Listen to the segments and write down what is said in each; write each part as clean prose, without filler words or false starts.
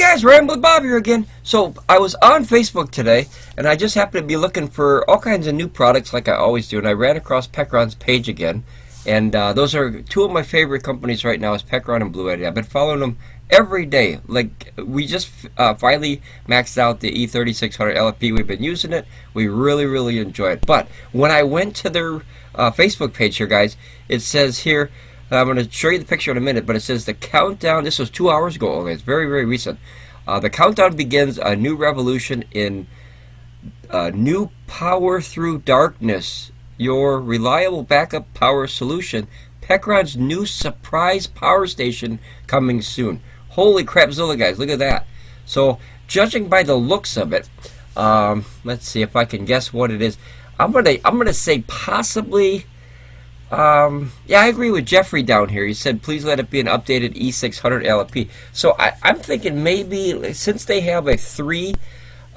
guys, Ramblin Bob here again. So I was on Facebook today, and I just happened to be looking for all kinds of new products like I always do, and I ran across Pecron's page again. And those are two of my favorite companies right now, is Pecron and Bluetti. I've been following them every day. Like, we just finally maxed out the E3600 LFP. We've been using it. We really enjoy it. But when I went to their Facebook page here, guys, it says here, I'm going to show you the picture in a minute, but it says the countdown, this was 2 hours ago only, it's very recent. The countdown begins a new revolution in new power through darkness, your reliable backup power solution. Pecron's new surprise power station coming soon. Holy crapzilla, guys, look at that. So, judging by the looks of it, let's see if I can guess what it is. I'm gonna say possibly, yeah, I agree with Jeffrey down here. He said, please let it be an updated E600 LFP. So I'm thinking maybe, since they have a 300,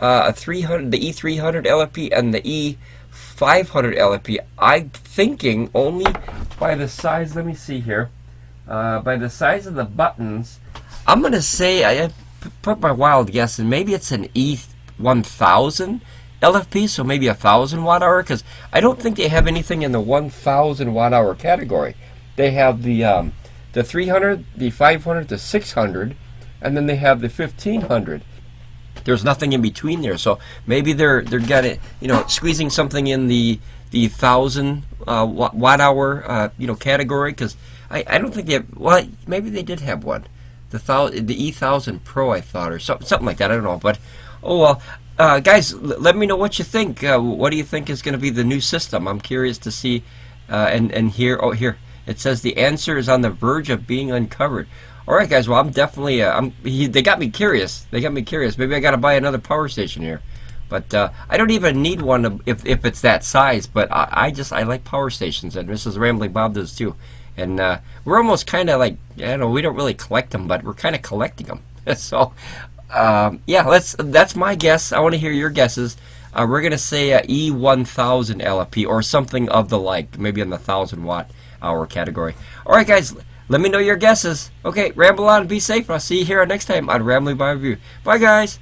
the E300 LFP and the E500 LFP, I'm thinking only by the size, let me see here, by the size of the buttons, I'm going to say, I put my wild guess, and maybe it's an E1000 LFP, so maybe 1,000 watt hour, because I don't think they have anything in the 1,000 watt hour category. They have the 300, the 500, the 600, and then they have the 1500. There's nothing in between there, so maybe they're getting, squeezing something in the 1,000 watt hour category, because I don't think they have. Well, maybe they did have one, the E1000 Pro, I thought, or something like that. I don't know, but oh well. Guys, let me know what you think. What do you think is going to be the new system? I'm curious to see. And here, here it says the answer is on the verge of being uncovered. All right, guys. Well, I'm definitely. They got me curious. They got me curious. Maybe I got to buy another power station here. But I don't even need one if it's that size. But I like power stations, and Mrs. Ramblin Bob does too. And we're almost kind of like, I don't know. We don't really collect them, but we're kind of collecting them. So. Yeah, that's my guess. I want to hear your guesses. We're going to say E1000 LFP or something of the like, maybe in the 1,000 watt hour category. All right, guys, let me know your guesses. Okay, ramble on, be safe. I'll see you here next time on Ramblin Bob Reviews. Bye, guys.